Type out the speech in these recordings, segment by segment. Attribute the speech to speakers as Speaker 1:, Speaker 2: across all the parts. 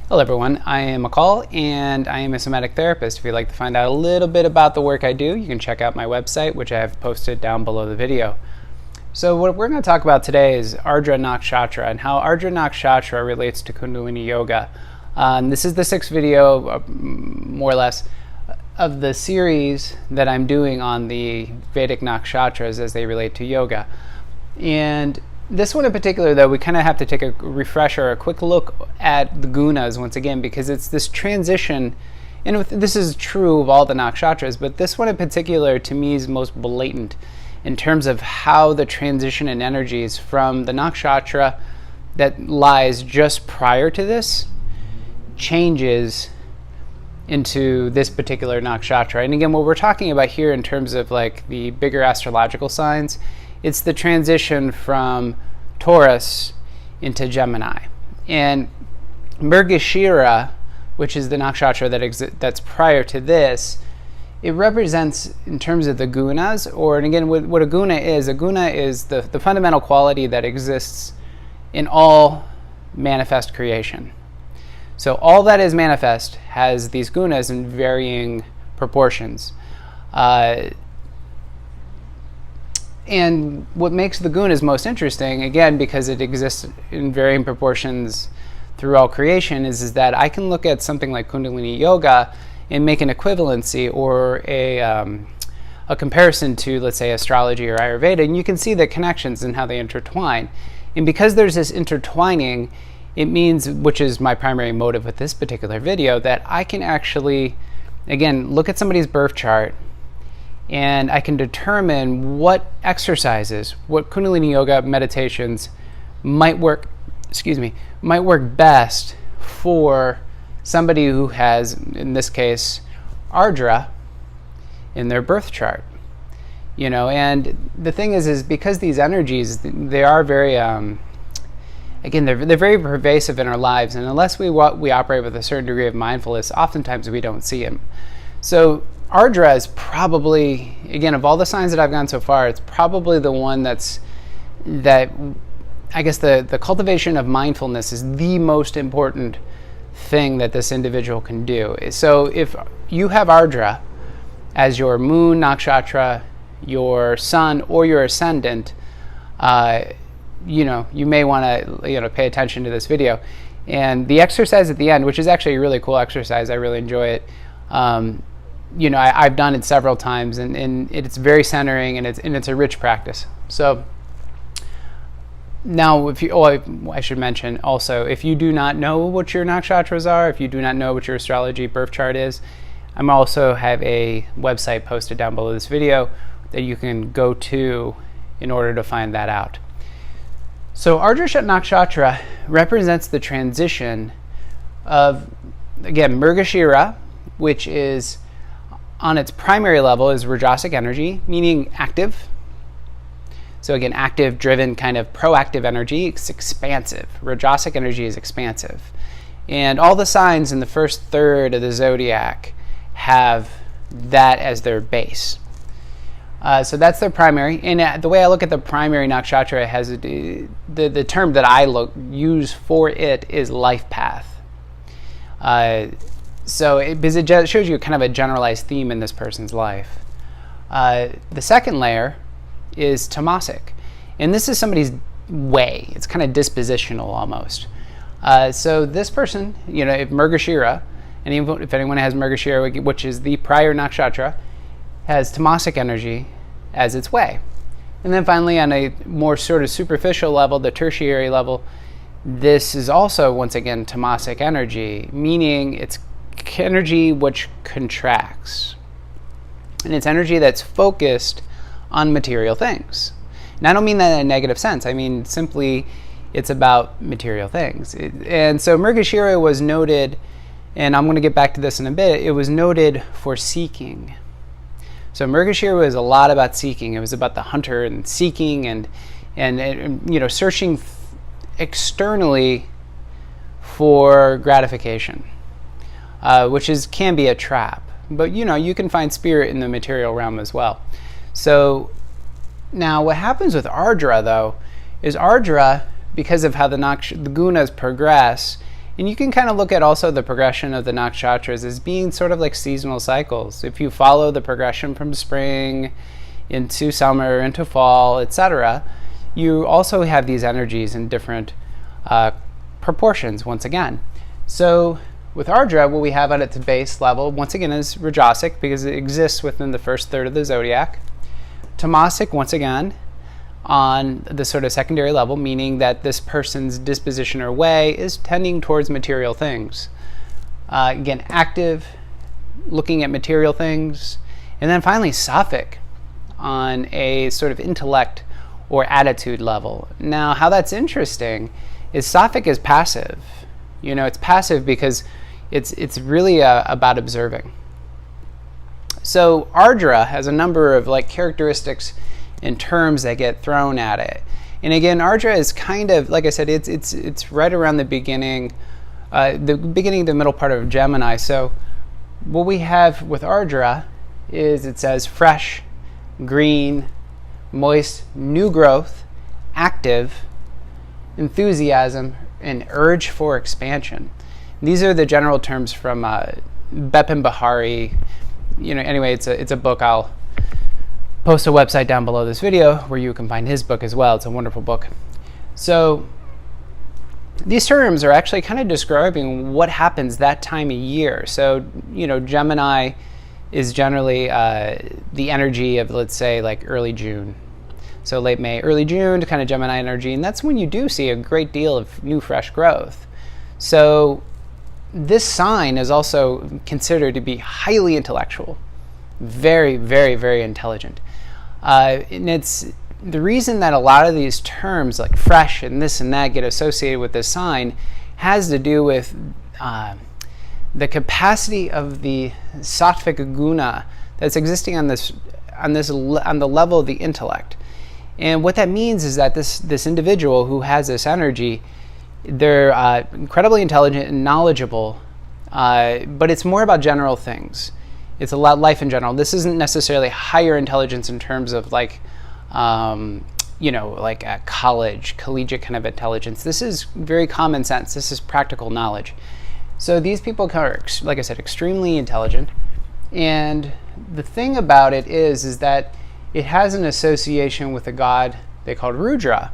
Speaker 1: Hello everyone, I am McCall and I am a somatic therapist. If you'd like to find out a little bit about the work I do, you can check out my website, which I have posted down below the video. So what we're going to talk about today is Ardra Nakshatra and how Ardra Nakshatra relates to Kundalini Yoga. This is the sixth video, more or less, of the series that I'm doing on the Vedic Nakshatras as they relate to yoga. And this one in particular, though, we kind of have to take a refresher, a quick look at the Gunas once again, because it's this transition, and this is true of all the Nakshatras, but this one in particular to me is most blatant in terms of how the transition in energies from the Nakshatra that lies just prior to this changes into this particular Nakshatra. And again, what we're talking about here in terms of like the bigger astrological signs, it's the transition from Taurus into Gemini. And Mrgashira, which is the nakshatra that's prior to this, it represents, in terms of the gunas, and again, what a guna is the fundamental quality that exists in all manifest creation. So all that is manifest has these gunas in varying proportions. And what makes the gunas most interesting, again, because it exists in varying proportions through all creation, is that I can look at something like Kundalini Yoga and make an equivalency or a comparison to, let's say, astrology or Ayurveda, and you can see the connections and how they intertwine. And because there's this intertwining, it means, which is my primary motive with this particular video, that I can actually, again, look at somebody's birth chart and I can determine what exercises, what Kundalini Yoga meditations might work best for somebody who has, in this case, Ardra in their birth chart. You know, and the thing is because these energies, they are very, again, they're very pervasive in our lives, and unless we operate with a certain degree of mindfulness, oftentimes we don't see them. So Ardra is probably, again, of all the signs that I've gone so far, it's probably the one that I guess the cultivation of mindfulness is the most important thing that this individual can do. So if you have Ardra as your moon nakshatra, your sun, or your ascendant, you may want to pay attention to this video. And the exercise at the end, which is actually a really cool exercise, I really enjoy it. I've done it several times, and it's very centering, and it's a rich practice. So now, I should mention also, if you do not know what your nakshatras are, if you do not know what your astrology birth chart is, I also have a website posted down below this video that you can go to in order to find that out. So Ardra Nakshatra represents the transition of, again, Mrgashira, which is on its primary level is Rajasic energy, meaning active. So again, active, driven, kind of proactive energy. It's expansive. Rajasic energy is expansive. And all the signs in the first third of the zodiac have that as their base. So that's their primary. And the way I look at the primary nakshatra, it has the term that I use for it is life path. Because it shows you kind of a generalized theme in this person's life. The second layer is tamasic, and this is somebody's way. It's kind of dispositional almost. So this person, if Mrgashira, and even if anyone has Mrgashira, which is the prior nakshatra, has tamasic energy as its way. And then finally, on a more sort of superficial level, the tertiary level, this is also, once again, tamasic energy, meaning it's energy which contracts. And it's energy that's focused on material things. And I don't mean that in a negative sense. I mean simply it's about material things. And so Mrgashira was noted, and I'm going to get back to this in a bit, it was noted for seeking. So Mrgashira was a lot about seeking. It was about the hunter and seeking and searching externally for gratification. Which can be a trap, but you can find spirit in the material realm as well. So now what happens with Ardra, though, is Ardra, because of how the gunas progress, And you can kind of look at also the progression of the nakshatras as being sort of like seasonal cycles. If you follow the progression from spring into summer, into fall, etc., you also have these energies in different proportions once again. So with Ardra, what we have at its base level, once again, is Rajasic because it exists within the first third of the zodiac. Tamasic, once again, on the sort of secondary level, meaning that this person's disposition or way is tending towards material things. Again, active, looking at material things. And then finally, Sattvic on a sort of intellect or attitude level. Now, how that's interesting is Sattvic is passive. You know, it's passive because it's really about observing. So Ardra has a number of like characteristics and terms that get thrown at it. And again, Ardra is kind of, like I said, it's right around the beginning, the middle part of Gemini. So what we have with Ardra is it says fresh, green, moist, new growth, active, enthusiasm, and urge for expansion. These are the general terms from Bepin Bahari. You know, anyway, it's a book. I'll post a website down below this video where you can find his book as well. It's a wonderful book. So these terms are actually kind of describing what happens that time of year. So, you know, Gemini is generally the energy of, let's say, like early June. So late May, early June, kind of Gemini energy. And that's when you do see a great deal of new, fresh growth. So this sign is also considered to be highly intellectual, very, very, very intelligent. And it's the reason that a lot of these terms like fresh and this and that get associated with this sign has to do with the capacity of the sattvic guna that's existing on the level of the intellect. And what that means is that this individual who has this energy, they're incredibly intelligent and knowledgeable, but it's more about general things. It's a lot life in general. This isn't necessarily higher intelligence in terms of like, you know, like a collegiate kind of intelligence. This is very common sense. This is practical knowledge. So these people are, like I said, extremely intelligent. And the thing about it is that it has an association with a god they called Rudra.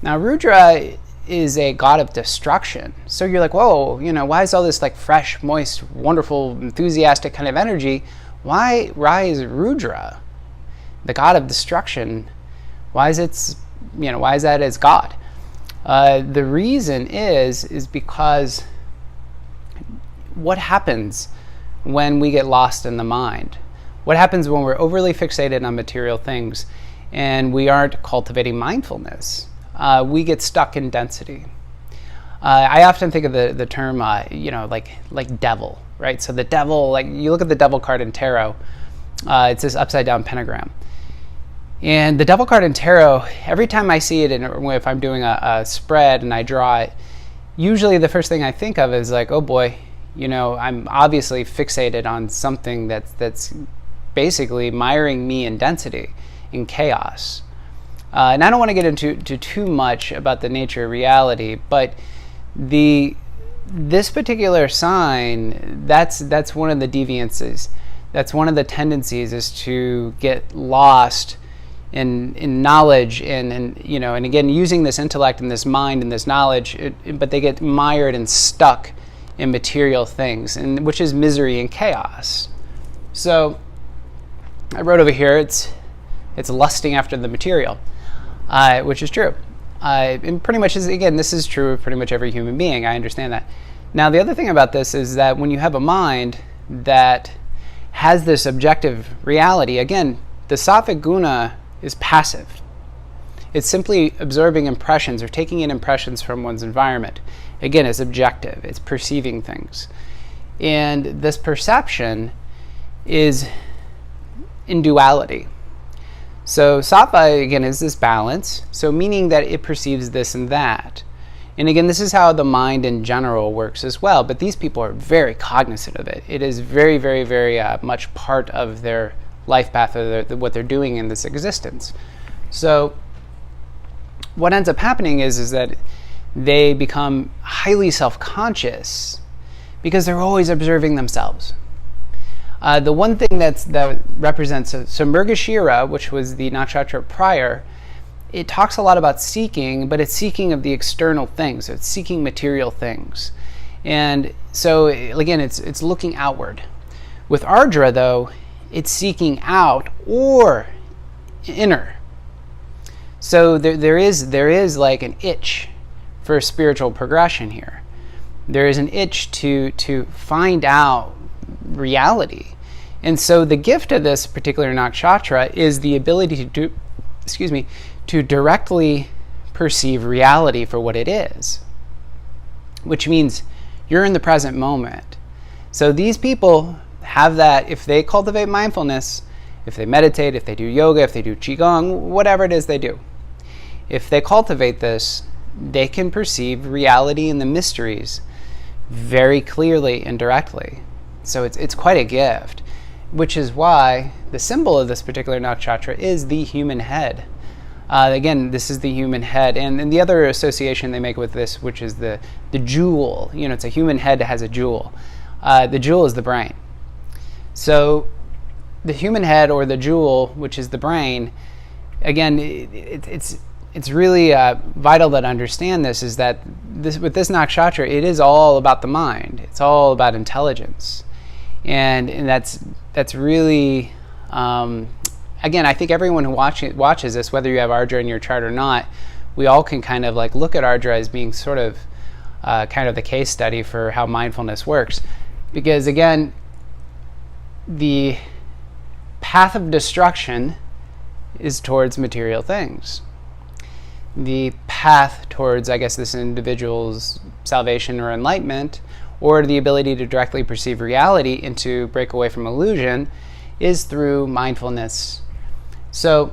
Speaker 1: Now, Rudra is a god of destruction. So you're like, whoa, you know, why is all this like fresh, moist, wonderful, enthusiastic kind of energy? Why is Rudra, the god of destruction, why is that as God? The reason is because what happens when we get lost in the mind? What happens when we're overly fixated on material things and we aren't cultivating mindfulness? We get stuck in density. I often think of the term, you know, like devil, right? So the devil, like you look at the devil card in tarot, it's this upside down pentagram. And the devil card in tarot, every time I see it, and if I'm doing a spread and I draw it, usually the first thing I think of is like, oh boy, you know, I'm obviously fixated on something that's basically miring me in density, in chaos. And I don't want to get into too much about the nature of reality, but this particular sign, that's one of the deviances. That's one of the tendencies, is to get lost in knowledge and you know, and again, using this intellect and this mind and this knowledge, but they get mired and stuck in material things, and which is misery and chaos. So I wrote over here, it's lusting after the material, which is true. And pretty much this is true of pretty much every human being. I understand that. Now, the other thing about this is that when you have a mind that has this objective reality, again, the sattvic guna is passive. It's simply absorbing impressions or taking in impressions from one's environment. Again, it's objective. It's perceiving things. And this perception is in duality. So sattva, again, is this balance, so meaning that it perceives this and that. And again, this is how the mind in general works as well, but these people are very cognizant of it. It is very, very, very much part of their life path, or what they're doing in this existence. So what ends up happening is that they become highly self-conscious because they're always observing themselves. The one thing that represents so Mrigashira, which was the nakshatra prior, it talks a lot about seeking, but it's seeking of the external things. So it's seeking material things. And so again, it's looking outward. With Ardra, though, it's seeking out or inner. So there is like an itch for spiritual progression here. There is an itch to find out reality. And so the gift of this particular nakshatra is the ability to directly perceive reality for what it is, which means you're in the present moment. So these people have that. If they cultivate mindfulness, if they meditate, if they do yoga, if they do qigong, whatever it is they do, if they cultivate this, they can perceive reality and the mysteries very clearly and directly. So it's quite a gift, which is why the symbol of this particular nakshatra is the human head. Again, this is the human head, and the other association they make with this, which is the jewel. It's a human head that has a jewel. The jewel is the brain. So the human head, or the jewel, which is the brain, again, it's really vital that I understand this, is that with this nakshatra, it is all about the mind. It's all about intelligence. And that's really, again, I think everyone who watches this, whether you have Ardra in your chart or not, we all can kind of like look at Ardra as being sort of kind of the case study for how mindfulness works. Because again, the path of destruction is towards material things. The path towards, I guess, this individual's salvation or enlightenment, or the ability to directly perceive reality and to break away from illusion, is through mindfulness. So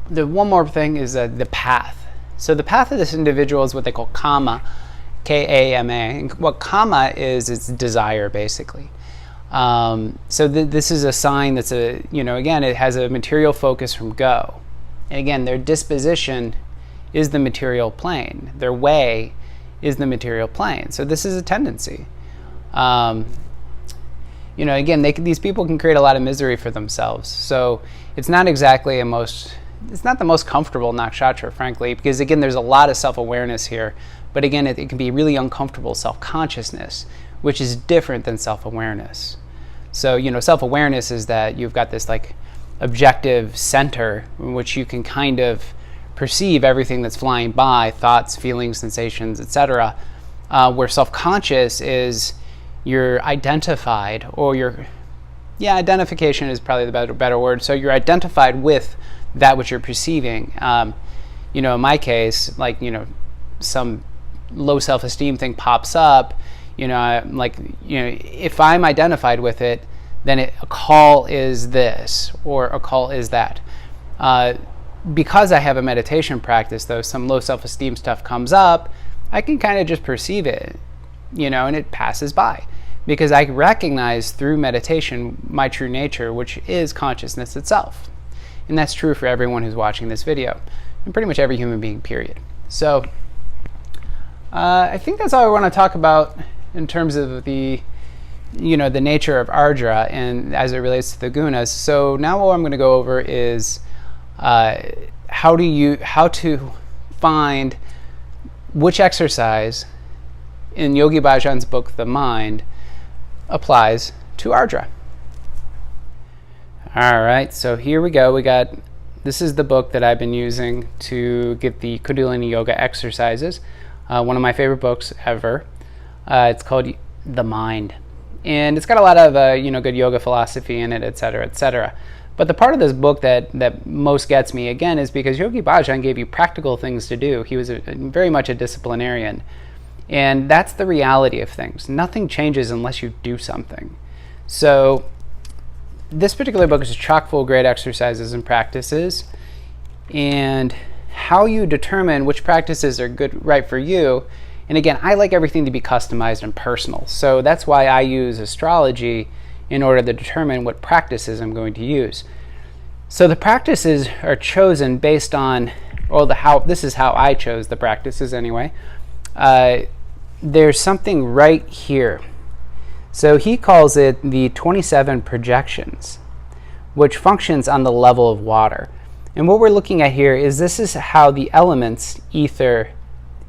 Speaker 1: the one more thing is the path. So the path of this individual is what they call kama, K-A-M-A. And what kama is, it's desire, basically. So this is a sign that's again, it has a material focus from go. And again, their disposition is the material plane. Their way is the material plane. So this is a tendency. Again, these people can create a lot of misery for themselves. So it's not exactly it's not the most comfortable nakshatra, frankly, because again, there's a lot of self-awareness here. But again, it can be really uncomfortable self-consciousness, which is different than self-awareness. So, self-awareness is that you've got this like objective center in which you can kind of perceive everything that's flying by, thoughts, feelings, sensations, etc. Where self-conscious is you're identified, or identification is probably the better word. So you're identified with that which you're perceiving. In my case, some low self-esteem thing pops up, if I'm identified with it, then a call is this, or a call is that. Because I have a meditation practice, though, some low self-esteem stuff comes up, I can kind of just perceive it, and it passes by. Because I recognize through meditation my true nature, which is consciousness itself. And that's true for everyone who's watching this video, and pretty much every human being, period. So I think that's all I want to talk about in terms of the nature of Ardra and as it relates to the Gunas. So now what I'm going to go over is how to find which exercise in Yogi Bhajan's book, The Mind, applies to Ardra. All right, so here we go. This is the book that I've been using to get the Kundalini Yoga exercises. One of my favorite books ever. It's called The Mind. And it's got a lot of good yoga philosophy in it, etc., etc. But the part of this book that most gets me, again, is because Yogi Bhajan gave you practical things to do. He was very much a disciplinarian. And that's the reality of things. Nothing changes unless you do something. So this particular book is chock full of great exercises and practices. And how you determine which practices are right for you. And again, I like everything to be customized and personal. So that's why I use astrology in order to determine what practices I'm going to use. So the practices are chosen based on or this is how I chose the practices anyway. There's something right here. So he calls it the 27 projections, which functions on the level of water. And what we're looking at here is this is how the elements, ether,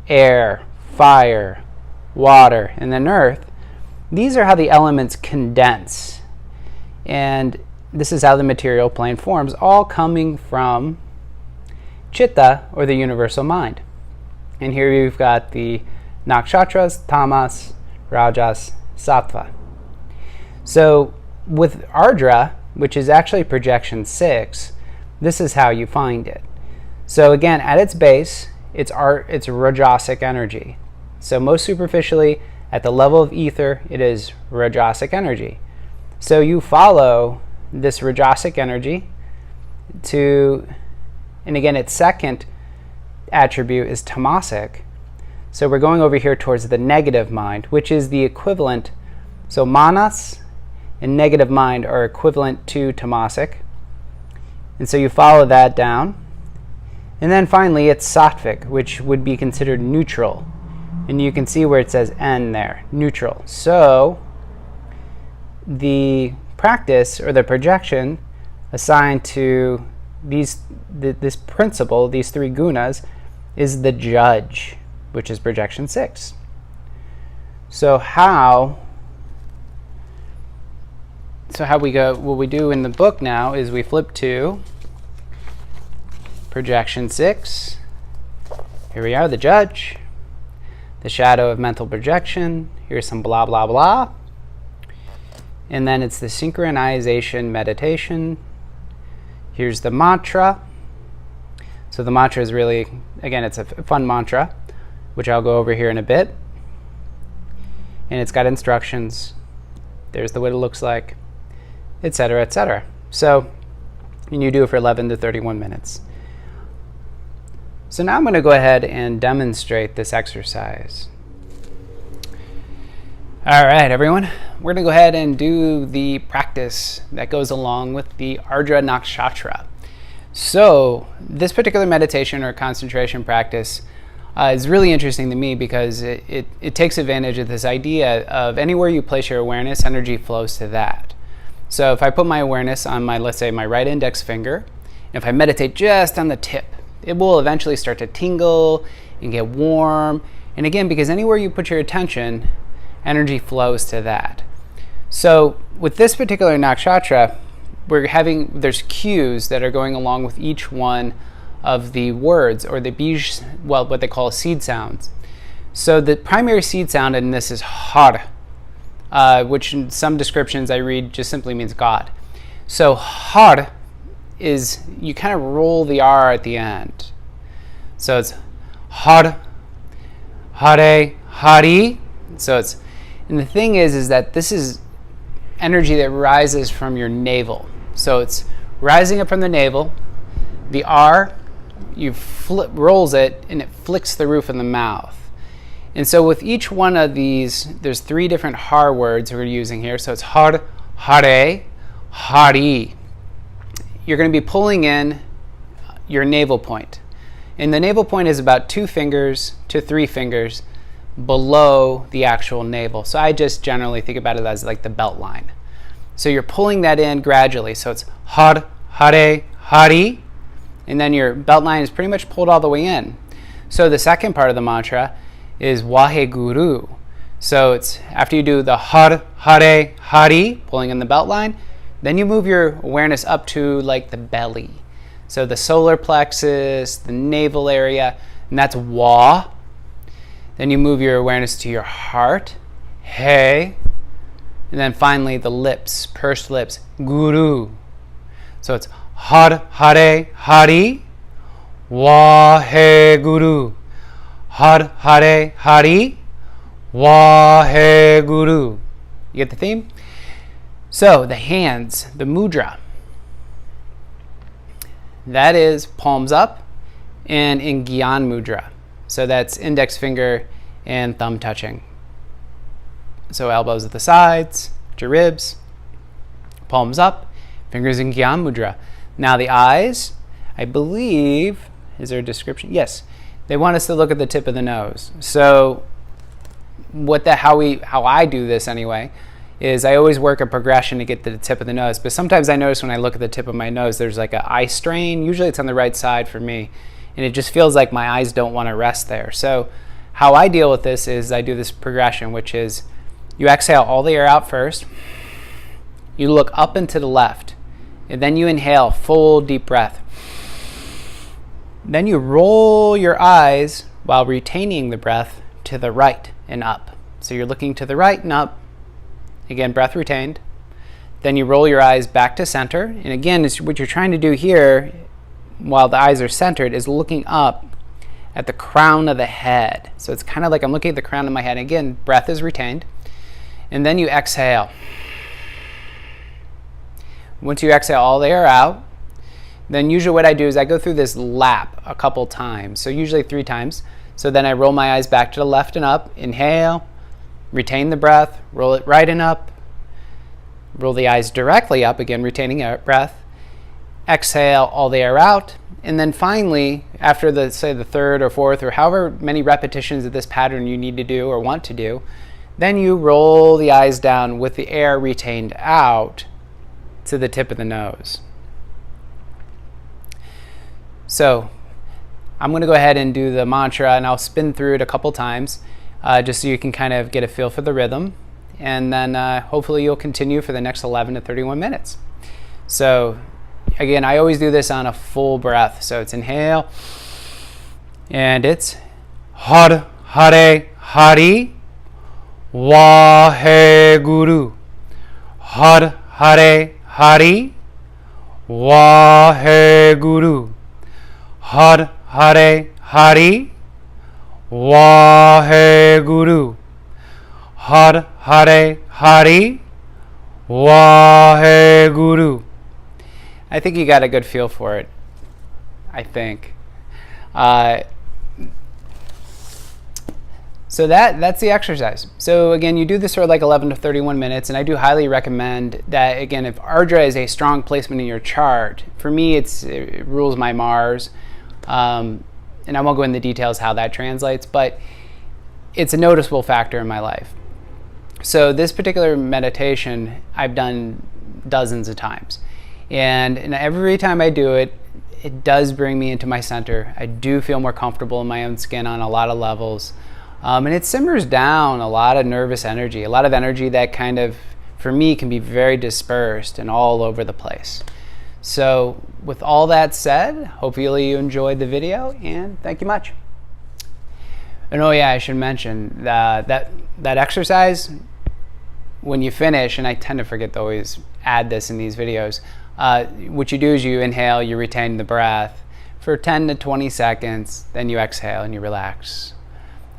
Speaker 1: air, fire, water, and then earth, these are how the elements condense. And this is how the material plane forms, all coming from Chitta, or the universal mind. And here you've got the Nakshatras, Tamas, Rajas, Sattva. So with Ardra, which is actually projection 6, this is how you find it. So again, at its base, it's Rajasic energy. So most superficially, at the level of ether, it is Rajasic energy. So you follow this Rajasic energy to, and again, its second attribute is Tamasic. So we're going over here towards the negative mind, which is the equivalent. So Manas and negative mind are equivalent to Tamasic. And so you follow that down. And then finally, it's Sattvic, which would be considered neutral. And you can see where it says N there, neutral. So the practice or the projection assigned to this principle, these 3 gunas, is the judge, which is projection 6. So how we go, what we do in the book now is we flip to projection 6. Here we are, the judge, the shadow of mental projection. Here's some blah, blah, blah. And then it's the synchronization meditation. Here's the mantra. So the mantra is really, again, it's a fun mantra, which I'll go over here in a bit. And it's got instructions. There's the what it looks like, etc., etc. So, and you do it for 11 to 31 minutes. So now I'm going to go ahead and demonstrate this exercise. All right, everyone. We're going to go ahead and do the practice that goes along with the Ardra Nakshatra. So this particular meditation or concentration practice is really interesting to me because it takes advantage of this idea of anywhere you place your awareness, energy flows to that. So if I put my awareness on my, let's say, my right index finger, if I meditate just on the tip, it will eventually start to tingle and get warm. And again, because anywhere you put your attention, energy flows to that. So with this particular nakshatra, there's cues that are going along with each one of the words or the bij, well, what they call seed sounds. So the primary seed sound in this is har, which in some descriptions I read just simply means God. So har is, you kind of roll the R at the end. So it's har, hare, hari. So it's, and the thing is that this is energy that rises from your navel. So it's rising up from the navel. The R, you rolls it and it flicks the roof of the mouth. And so with each one of these, there's 3 different har words we're using here. So it's har, hare, hari. You're going to be pulling in your navel point. And the navel point is about 2 fingers to 3 fingers below the actual navel. So I just generally think about it as like the belt line. So you're pulling that in gradually. So it's har, hare, hari. And then your belt line is pretty much pulled all the way in. So the second part of the mantra is Waheguru. So it's after you do the har, hare, hari, pulling in the belt line, then you move your awareness up to like the belly. So the solar plexus, the navel area, and that's Wa. Then you move your awareness to your heart, He. And then finally the lips, pursed lips, Guru. So it's har, hare, hari, Waheguru. Har, hare, hari, Waheguru. You get the theme? So the hands, the mudra, that is palms up and in Gyan mudra. So that's index finger and thumb touching. So elbows at the sides, at your ribs, palms up, fingers in Gyan mudra. Now the eyes, I believe, Is there a description? Yes. They want us to look at the tip of the nose. So how I do this anyway is I always work a progression to get to the tip of the nose. But sometimes I notice when I look at the tip of my nose, there's like an eye strain. Usually it's on the right side for me. And it just feels like my eyes don't want to rest there. So how I deal with this is I do this progression, which is you exhale all the air out first. You look up and to the left. And then you inhale, full deep breath. Then you roll your eyes while retaining the breath to the right and up. So you're looking to the right and up. Again, breath retained. Then you roll your eyes back to center. And again, what you're trying to do here while the eyes are centered is looking up at the crown of the head. So it's kind of like I'm looking at the crown of my head. Again, breath is retained. And then you exhale. Once you exhale all the air out, then usually what I do is I go through this lap a couple times. So usually 3 times. So then I roll my eyes back to the left and up. Inhale, retain the breath, roll it right and up. Roll the eyes directly up, again retaining breath. Exhale all the air out. And then finally, after the 3rd or 4th or however many repetitions of this pattern you need to do or want to do, then you roll the eyes down with the air retained out to the tip of the nose. So I'm going to go ahead and do the mantra, and I'll spin through it a couple times just so you can kind of get a feel for the rhythm. And then hopefully you'll continue for the next 11 to 31 minutes. So again, I always do this on a full breath. So it's inhale, and it's Har Hare Hari Vaheguru. Har Hare Hari Vaheguru. Har Hare Hari Vaheguru. Har Hare Hari Vaheguru. I think you got a good feel for it. I think. So that's the exercise. So again, you do this for like 11 to 31 minutes, and I do highly recommend that. Again, if Ardra is a strong placement in your chart, for me it rules my Mars, and I won't go into details how that translates, but it's a noticeable factor in my life. So this particular meditation I've done dozens of times, and every time I do it, it does bring me into my center. I do feel more comfortable in my own skin on a lot of levels. And it simmers down a lot of nervous energy, a lot of energy that kind of, for me, can be very dispersed and all over the place. So with all that said, hopefully you enjoyed the video, and thank you much. And oh yeah, I should mention that exercise, when you finish, and I tend to forget to always add this in these videos, what you do is you inhale, you retain the breath for 10 to 20 seconds, then you exhale and you relax.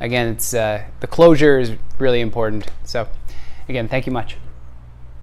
Speaker 1: Again, it's the closure is really important. So again, thank you much.